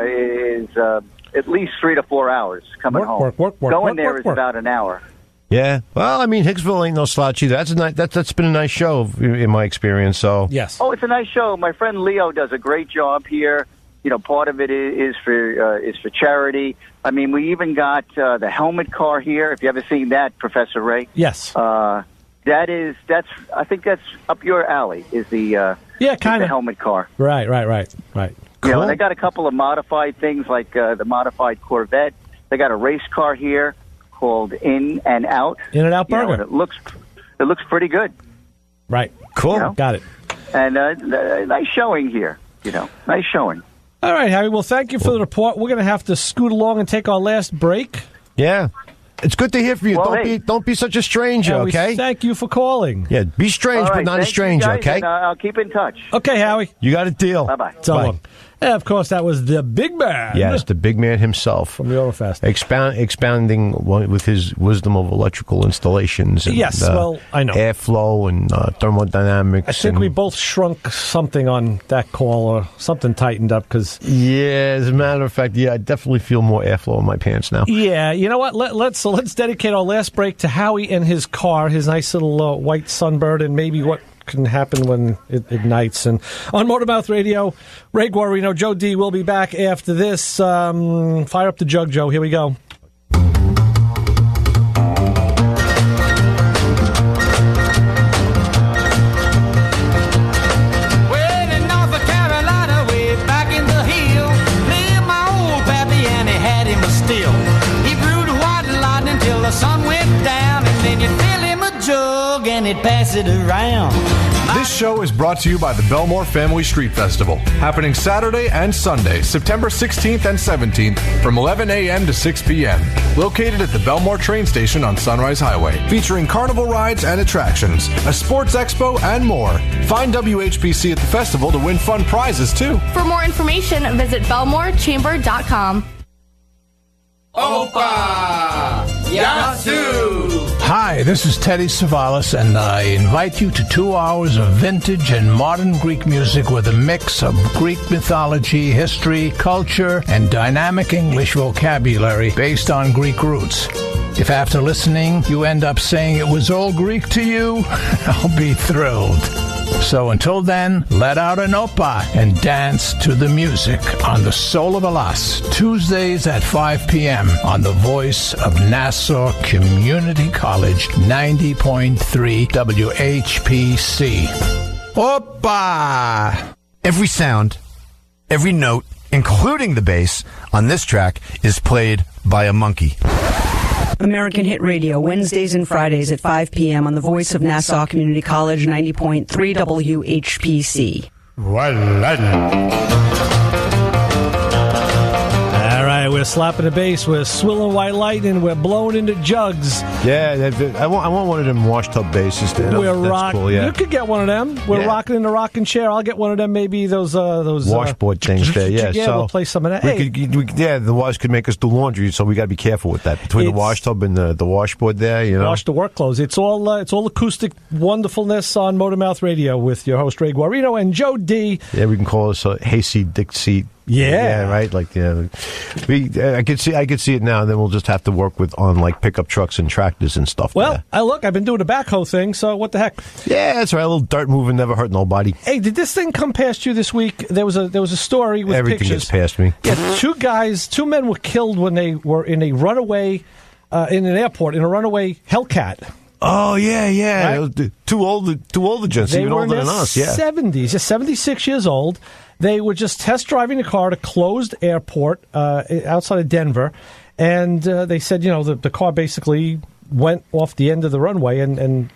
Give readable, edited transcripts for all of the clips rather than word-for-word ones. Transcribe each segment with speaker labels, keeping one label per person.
Speaker 1: is at least 3 to 4 hours coming home. Going there is about an hour.
Speaker 2: Yeah. Well, I mean, Hicksville ain't no slouch either. That's been a nice show in my experience. So
Speaker 3: yes.
Speaker 1: Oh, it's a nice show. My friend Leo does a great job here. You know, part of it is for charity. I mean, we even got the helmet car here. If you ever seen that, Professor Ray.
Speaker 3: Yes.
Speaker 1: I think that's up your alley. Is the
Speaker 3: kind of
Speaker 1: helmet car.
Speaker 3: Right.
Speaker 1: Cool.
Speaker 3: You
Speaker 1: know, and they got a couple of modified things like the modified Corvette. They got a race car here called In and Out.
Speaker 3: In and Out Burger.
Speaker 1: And it looks pretty good.
Speaker 3: Right.
Speaker 2: Cool.
Speaker 1: You know?
Speaker 3: Got it.
Speaker 1: And nice showing here. You know, nice showing.
Speaker 3: All right, Harry. Well, thank you for the report. We're going to have to scoot along and take our last break.
Speaker 2: Yeah. It's good to hear from you.
Speaker 1: Well,
Speaker 2: don't be such a stranger, okay?
Speaker 3: Thank you for calling.
Speaker 2: Yeah, be strange, but not a stranger,
Speaker 1: guys,
Speaker 2: okay?
Speaker 1: And, I'll keep in touch.
Speaker 3: Okay, Howie.
Speaker 2: You got a deal.
Speaker 1: Bye-bye.
Speaker 3: So long. And, of course, that was the big man.
Speaker 2: Yes, the big man himself.
Speaker 3: From the Autofest.
Speaker 2: Expounding with his wisdom of electrical installations. And,
Speaker 3: yes, well, I know.
Speaker 2: Airflow and thermodynamics.
Speaker 3: I think we both shrunk something on that call or something tightened up because...
Speaker 2: Yeah, as a matter of fact, I definitely feel more airflow in my pants now.
Speaker 3: Yeah, you know what? Let's dedicate our last break to Howie and his car, his nice little white Sunbird, and maybe what can happen when it ignites. And on Motormouth Radio, Ray Guarino, Joe D will be back after this. Fire up the jug, Joe. Here we go.
Speaker 4: And it pass it around.
Speaker 5: This show is brought to you by the Belmore Family Street Festival, happening Saturday and Sunday, September 16th and 17th, from 11 a.m. to 6 p.m. Located at the Belmore train station on Sunrise Highway, featuring carnival rides and attractions, a sports expo, and more. Find WHPC at the festival to win fun prizes, too.
Speaker 6: For more information, visit belmorechamber.com.
Speaker 7: Opa! Yasu!
Speaker 8: Hi, this is Teddy Savalas, and I invite you to 2 hours of vintage and modern Greek music with a mix of Greek mythology, history, culture, and dynamic English vocabulary based on Greek roots. If after listening you end up saying it was all Greek to you, I'll be thrilled. So until then, let out an opa and dance to the music on the Soul of Alas, Tuesdays at 5 p.m. on the Voice of Nassau Community College, 90.3 WHPC. Opa!
Speaker 9: Every sound, every note, including the bass, on this track is played by a monkey.
Speaker 10: American Hit Radio, Wednesdays and Fridays at 5 p.m. on the Voice of Nassau Community College, 90.3 WHPC.
Speaker 3: All right, we're slapping the bass, we're swilling white lightning, we're blowing into jugs.
Speaker 2: Yeah, I want one of them washtub basses.
Speaker 3: We're rocking.
Speaker 2: Cool, yeah.
Speaker 3: You could get one of them. We're rocking in the rocking chair. I'll get one of them. Maybe those
Speaker 2: washboard things there. Yeah, so
Speaker 3: we'll play some of that.
Speaker 2: The wash could make us do laundry, so we got to be careful with that. Between the washtub and the washboard there, you know.
Speaker 3: Wash the work clothes. It's all acoustic wonderfulness on Motormouth Radio with your host Ray Guarino and Joe D.
Speaker 2: Yeah, we can call us a hayseed, dick seat.
Speaker 3: Yeah,
Speaker 2: right. Like, I could see it now. And then we'll just have to work on like pickup trucks and tractors and stuff.
Speaker 3: Well, I've been doing a backhoe thing, so what the heck?
Speaker 2: Yeah, that's right. A little dirt moving never hurt nobody.
Speaker 3: Hey, did this thing come past you this week? There was a story with
Speaker 2: everything
Speaker 3: pictures.
Speaker 2: gets past me.
Speaker 3: Yeah, two men were killed when they were in a runaway in an airport in a runaway Hellcat.
Speaker 2: Oh yeah. Right? Two older gents, even older than us. Yeah,
Speaker 3: 70s, 76 years old. They were just test driving the car at a closed airport outside of Denver, and they said, the car basically went off the end of the runway, and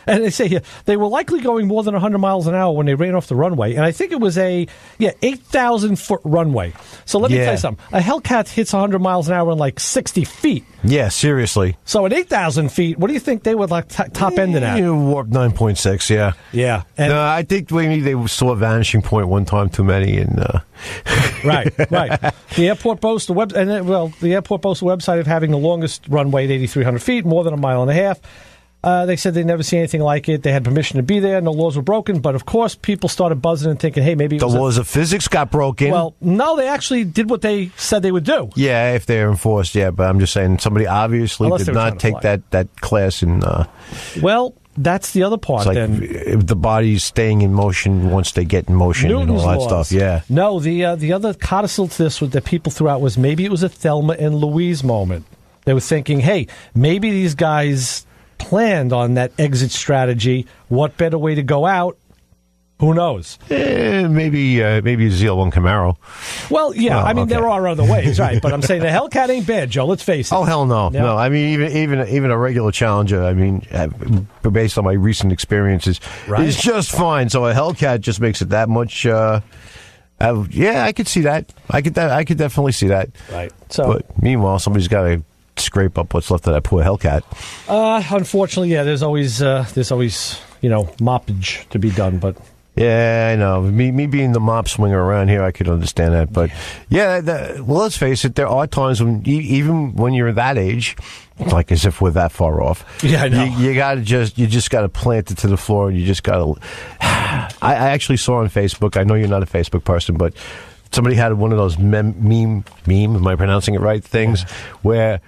Speaker 3: and they say they were likely going more than 100 miles an hour when they ran off the runway, and I think it was 8,000-foot runway. So let me tell you something. A Hellcat hits 100 miles an hour in like 60 feet.
Speaker 2: Yeah, seriously.
Speaker 3: So at 8,000 feet, what do you think they would like top ending at?
Speaker 2: Warp 9.6, yeah.
Speaker 3: Yeah.
Speaker 2: And I think maybe they saw a vanishing point one time too many. And
Speaker 3: Right. The airport boasts the airport boasts a website of having the longest runway at 8,300 feet, more than a mile and a half. They said they never see anything like it. They had permission to be there. No laws were broken. But, of course, people started buzzing and thinking, hey, maybe...
Speaker 2: The laws of physics got broken.
Speaker 3: Well, no, they actually did what they said they would do.
Speaker 2: Yeah, if they're enforced, yeah. But I'm just saying somebody obviously did not take that class in...
Speaker 3: Well... That's the other part.
Speaker 2: It's like
Speaker 3: then
Speaker 2: if the body's staying in motion once they get in motion
Speaker 3: Newton's
Speaker 2: and all that
Speaker 3: laws.
Speaker 2: stuff. Yeah.
Speaker 3: No, the other codicil to this that people threw out was maybe it was a Thelma and Louise moment. They were thinking, hey, maybe these guys planned on that exit strategy. What better way to go out? Who knows?
Speaker 2: Maybe a ZL1 Camaro.
Speaker 3: Well, yeah. I mean, there are other ways, right? But I'm saying the Hellcat ain't bad, Joe. Let's face it.
Speaker 2: Oh hell no, no. I mean, even a regular Challenger. I mean, based on my recent experiences, is just fine. So a Hellcat just makes it that much. Yeah, I could see that. I could definitely see that.
Speaker 3: Right. So,
Speaker 2: but meanwhile, somebody's got to scrape up what's left of that poor Hellcat.
Speaker 3: Unfortunately, yeah. There's always moppage to be done, but.
Speaker 2: Yeah, I know. Me being the mop swinger around here, I could understand that. But yeah, well, let's face it. There are times when even when you're that age, it's like as if we're that far off.
Speaker 3: Yeah, I know.
Speaker 2: You just got to plant it to the floor, and you just got to. I actually saw on Facebook. I know you're not a Facebook person, but somebody had one of those meme. Am I pronouncing it right? Things where.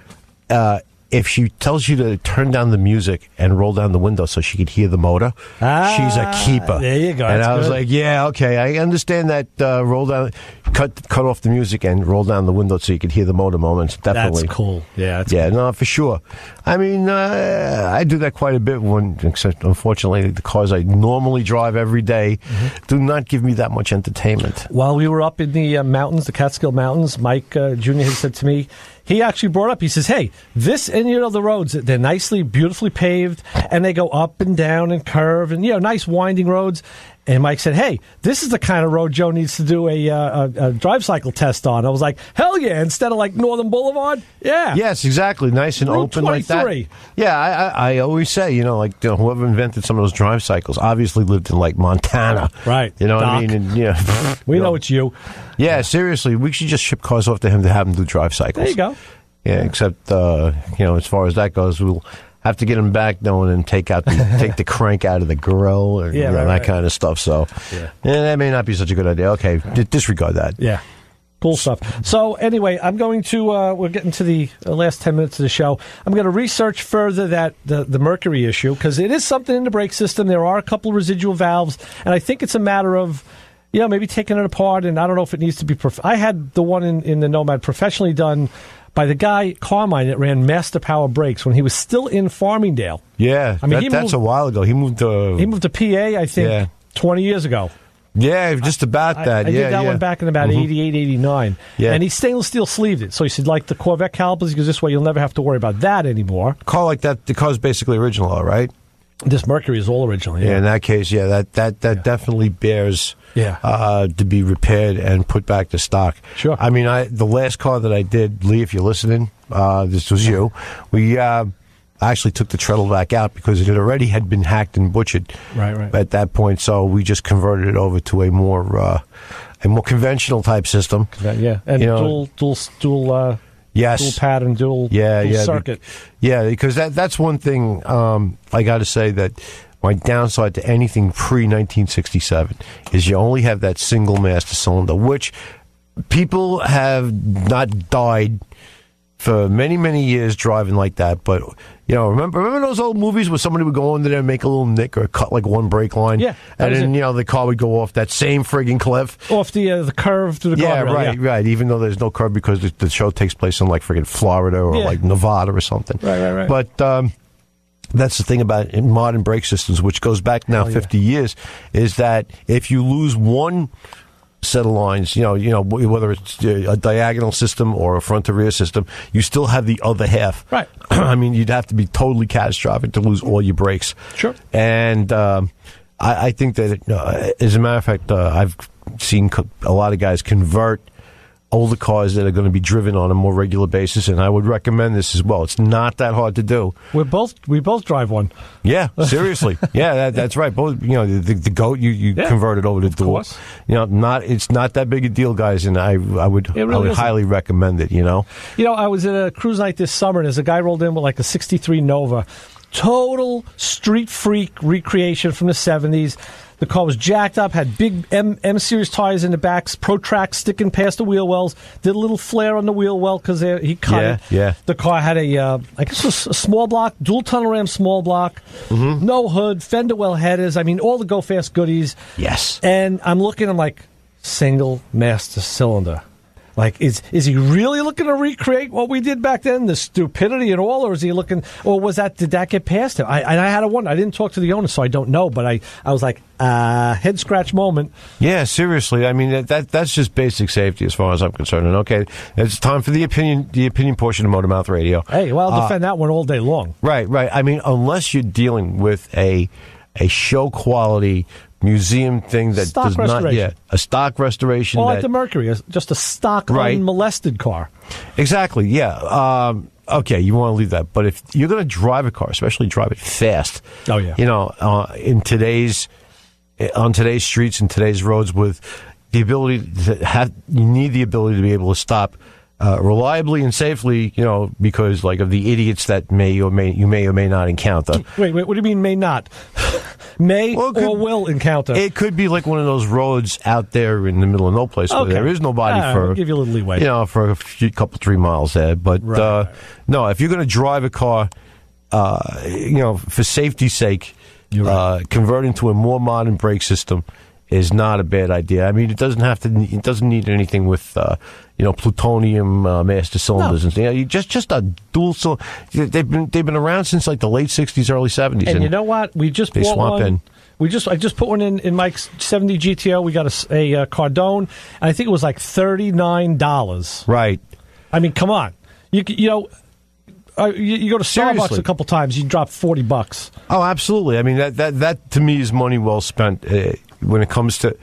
Speaker 2: If she tells you to turn down the music and roll down the window so she could hear the motor, she's a keeper.
Speaker 3: There you go.
Speaker 2: And
Speaker 3: That's
Speaker 2: I was
Speaker 3: good.
Speaker 2: like, yeah, okay, I understand that. Roll down, cut off the music and roll down the window so you could hear the motor moments. Definitely,
Speaker 3: that's cool. Yeah,
Speaker 2: cool. No, for sure. I mean, I do that quite a bit. Except unfortunately, the cars I normally drive every day do not give me that much entertainment.
Speaker 3: While we were up in the mountains, the Catskill Mountains, Mike Jr. had said to me. He actually brought up, he says, hey, this and, the roads, they're nicely, beautifully paved, and they go up and down and curve, and, nice winding roads. And Mike said, hey, this is the kind of road Joe needs to do a drive cycle test on. I was like, hell yeah, instead of like Northern Boulevard? Yeah.
Speaker 2: Yes, exactly. Nice and
Speaker 3: Route
Speaker 2: open
Speaker 3: 23.
Speaker 2: Like that. Yeah, I always say, whoever invented some of those drive cycles obviously lived in like Montana.
Speaker 3: Right.
Speaker 2: You know
Speaker 3: Doc.
Speaker 2: what I mean? And,
Speaker 3: we know it's you.
Speaker 2: Yeah, seriously, we should just ship cars off to him to have him do drive cycles.
Speaker 3: There you go.
Speaker 2: Yeah, except, as far as that goes, we'll have to get him back knowing and take the crank out of the grill or that kind of stuff. So that may not be such a good idea. Okay, disregard that.
Speaker 3: Yeah. Cool stuff. So anyway, I'm going to, we're getting to the last 10 minutes of the show. I'm going to research further the Mercury issue because it is something in the brake system. There are a couple of residual valves, and I think it's a matter of, maybe taking it apart, and I don't know if it needs to be, I had the one in the Nomad professionally done by the guy, Carmine, that ran Master Power Brakes when he was still in Farmingdale.
Speaker 2: Yeah,
Speaker 3: I mean,
Speaker 2: that's a while ago. He moved to
Speaker 3: PA, I think, 20 years ago.
Speaker 2: Yeah, just about that.
Speaker 3: I did that one back in about 88, 89.
Speaker 2: Yeah.
Speaker 3: And he stainless steel sleeved it. So he said, like the Corvette calipers, because this way you'll never have to worry about that anymore.
Speaker 2: A car like that, the car's basically original, all right?
Speaker 3: This Mercury is all original.
Speaker 2: Yeah, in that case, that definitely bears to be repaired and put back to stock.
Speaker 3: Sure.
Speaker 2: I mean, the last car that I did, Lee, if you're listening, this was you. We actually took the treadle back out because it already had been hacked and butchered.
Speaker 3: Right.
Speaker 2: At that point, so we just converted it over to a more conventional type system.
Speaker 3: Yeah, and dual.
Speaker 2: Yes.
Speaker 3: Dual pattern, dual circuit.
Speaker 2: Because that's one thing I got to say that my downside to anything pre-1967 is you only have that single master cylinder, which people have not died for many, many years driving like that. But, remember those old movies where somebody would go under there and make a little nick or cut like one brake line?
Speaker 3: Yeah.
Speaker 2: And then, the car would go off that same friggin' cliff.
Speaker 3: Off the curve to the guardrail.
Speaker 2: Right. Even though there's no curve because the show takes place in like friggin' Florida or like Nevada or something.
Speaker 3: Right.
Speaker 2: But that's the thing about modern brake systems, which goes back now 50 years, is that if you lose one set of lines, whether it's a diagonal system or a front to rear system, you still have the other half.
Speaker 3: Right.
Speaker 2: I mean, you'd have to be totally catastrophic to lose all your brakes.
Speaker 3: Sure.
Speaker 2: And I think that, as a matter of fact, I've seen a lot of guys convert older cars that are going to be driven on a more regular basis, and I would recommend this as well. It's not that hard to do.
Speaker 3: We both drive one.
Speaker 2: Yeah, seriously. Yeah, that's right. Both, the Goat you converted over to dual.
Speaker 3: Course.
Speaker 2: It's not that big a deal, guys, and I would highly recommend it.
Speaker 3: I was at a cruise night this summer, and as a guy rolled in with like a '63 Nova. total street freak recreation from the 70s. The car was jacked up, had big M-Series tires in the backs, Pro-Track sticking past the wheel wells, did a little flare on the wheel well because he cut it.
Speaker 2: Yeah.
Speaker 3: The car had a small block, dual tunnel ram small block, no hood, fender well headers. I mean, all the go-fast goodies.
Speaker 2: Yes.
Speaker 3: And I'm like, single master cylinder. Like, is he really looking to recreate what we did back then, the stupidity and all, or is he looking, or did that get past him? I had a wonder. I didn't talk to the owner, so I don't know, but I was like, head scratch moment.
Speaker 2: Yeah, seriously. I mean, that's just basic safety as far as I'm concerned. And okay, it's time for the opinion portion of Motor Mouth Radio.
Speaker 3: Hey, well, I'll defend that one all day long.
Speaker 2: Right. I mean, unless you're dealing with a show quality museum thing that
Speaker 3: stock
Speaker 2: does not a stock restoration.
Speaker 3: Well, like the Mercury, just a stock unmolested car.
Speaker 2: Exactly. Yeah. Okay, you want to leave that, but if you're going to drive a car, especially drive it fast.
Speaker 3: Oh yeah.
Speaker 2: On today's streets and today's roads, with the ability you need the ability to be able to stop reliably and safely, because of the idiots that you may or may not encounter.
Speaker 3: Wait, what do you mean may not? Will encounter.
Speaker 2: It could be like one of those roads out there in the middle of no place where there is nobody
Speaker 3: I'll give you a little leeway.
Speaker 2: For a couple 3 miles there. But no, if you're going to drive a car, for safety's sake, converting to a more modern brake system is not a bad idea. I mean, it doesn't need anything with plutonium master cylinders and things. Just a dual cylinder. They've been around since like the late '60s, early '70s.
Speaker 3: And you know what? We just
Speaker 2: they
Speaker 3: bought
Speaker 2: swap
Speaker 3: one.
Speaker 2: in.
Speaker 3: I just put one in Mike's 70 GTO. We got a Cardone, and I think it was like $39.
Speaker 2: Right.
Speaker 3: I mean, come on. You go to Starbucks
Speaker 2: Seriously.
Speaker 3: a couple times, you drop $40.
Speaker 2: Oh, absolutely. I mean, that to me is money well spent when it comes to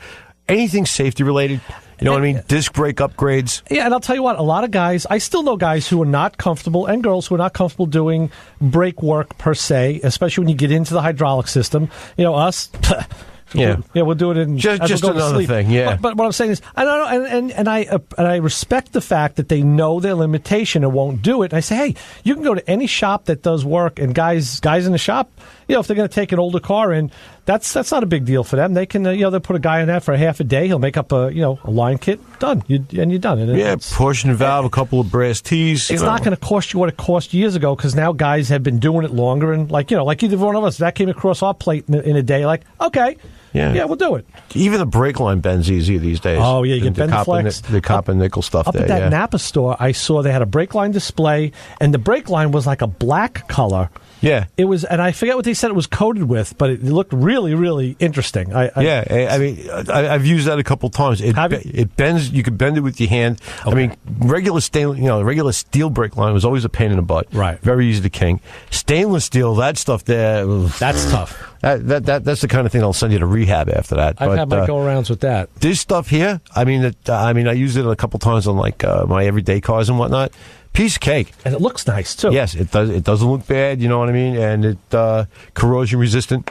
Speaker 2: anything safety related. You know what I mean? Disc brake upgrades. Yeah,
Speaker 3: and I'll tell you what, a lot of guys, I still know guys who are not comfortable, and girls who are not comfortable doing brake work per se, especially when you get into the hydraulic system. Us, we'll do it in
Speaker 2: just another thing. Yeah,
Speaker 3: but what I'm saying is, I don't know, and I respect the fact that they know their limitation and won't do it. And I say, hey, you can go to any shop that does work, and guys in the shop, if they're going to take an older car in, that's not a big deal for them. They can, they'll put a guy in that for a half a day. He'll make up a line kit, done, and you're done. And
Speaker 2: portion valve, a couple of brass tees.
Speaker 3: It's not going to cost you what it cost years ago, because now guys have been doing it longer, and like either one of us, that came across our plate in a day, like, okay. Yeah, we'll do it.
Speaker 2: Even the brake line bends easier these days.
Speaker 3: Oh, yeah, you can bend the flex.
Speaker 2: The copper and nickel stuff
Speaker 3: up
Speaker 2: there.
Speaker 3: Up at that Napa store, I saw they had a brake line display, and the brake line was like a black color.
Speaker 2: Yeah.
Speaker 3: It was, and I forget what they said it was coated with, but it looked really, really interesting.
Speaker 2: I mean, I've used that a couple times. It bends. You can bend it with your hand. Okay. I mean, regular steel brake line was always a pain in the butt.
Speaker 3: Right.
Speaker 2: Very easy to king. Stainless steel, that stuff there.
Speaker 3: That's tough.
Speaker 2: That's the kind of thing that'll send you to rehab after that.
Speaker 3: I've had my go-arounds with that.
Speaker 2: This stuff here, I used it a couple times on like my everyday cars and whatnot. Piece of cake.
Speaker 3: And it looks nice, too.
Speaker 2: Yes, it does. It doesn't look bad, you know what I mean? And it corrosion resistant,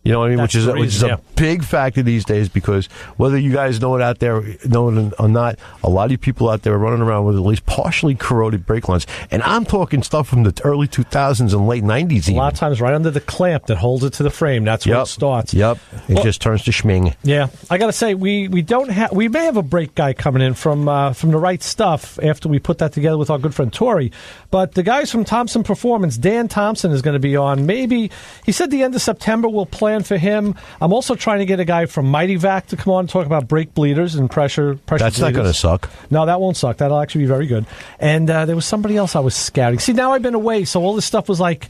Speaker 2: you know what I mean? Which is a big factor these days, because whether you guys know it or not, a lot of you people out there are running around with at least partially corroded brake lines. And I'm talking stuff from the early 2000s and late 90s even.
Speaker 3: A lot of times right under the clamp that holds it to the frame. That's where it starts.
Speaker 2: Yep. It just turns to schming.
Speaker 3: Yeah. I got to say, we may have a brake guy coming in from the right stuff after we put that together with our good friend Tori. But the guys from Thompson Performance, Dan Thompson is going to be on. Maybe, he said the end of September we'll plan for him. I'm also trying to get a guy from Mighty Vac to come on and talk about brake bleeders and pressure
Speaker 2: That's
Speaker 3: bleeders.
Speaker 2: Not going to suck.
Speaker 3: No, that won't suck. That'll actually be very good. And there was somebody else I was scouting. See, now I've been away, so all this stuff was like,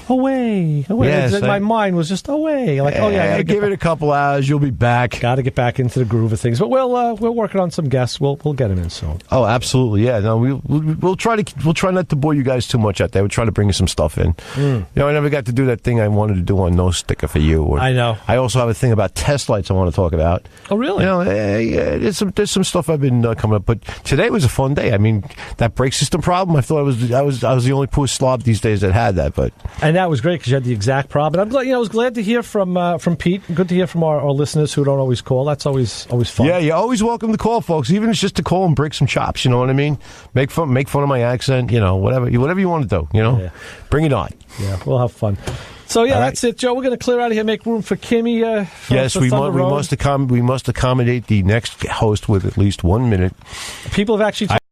Speaker 3: away.
Speaker 2: Yes,
Speaker 3: my mind was just away. Like,
Speaker 2: give it a couple hours. You'll be back.
Speaker 3: Got to get back into the groove of things. But we're working on some guests. We'll get them in soon.
Speaker 2: Oh, absolutely. Yeah. No, we'll try not to bore you guys too much out there. We'll try to bring some stuff in. I never got to do that thing I wanted to do on No Sticker for You.
Speaker 3: I know.
Speaker 2: I also have a thing about test lights I want to talk about.
Speaker 3: Oh, really?
Speaker 2: There's some stuff I've been coming up. But today was a fun day. I mean, that brake system problem. I thought I was the only poor slob these days that had that. But
Speaker 3: And that was great because you had the exact problem. I'm glad, I was glad to hear from Pete. Good to hear from our listeners who don't always call. That's always fun.
Speaker 2: Yeah, you're always welcome to call, folks. Even if it's just to call and break some chops. You know what I mean? Make fun of my accent. Whatever you want to do.
Speaker 3: Yeah.
Speaker 2: Bring it on.
Speaker 3: Yeah, we'll have fun. So that's it, Joe. We're going to clear out of here, make room for Kimmy.
Speaker 2: Yes, we must accommodate the next host with at least 1 minute.
Speaker 3: People have actually.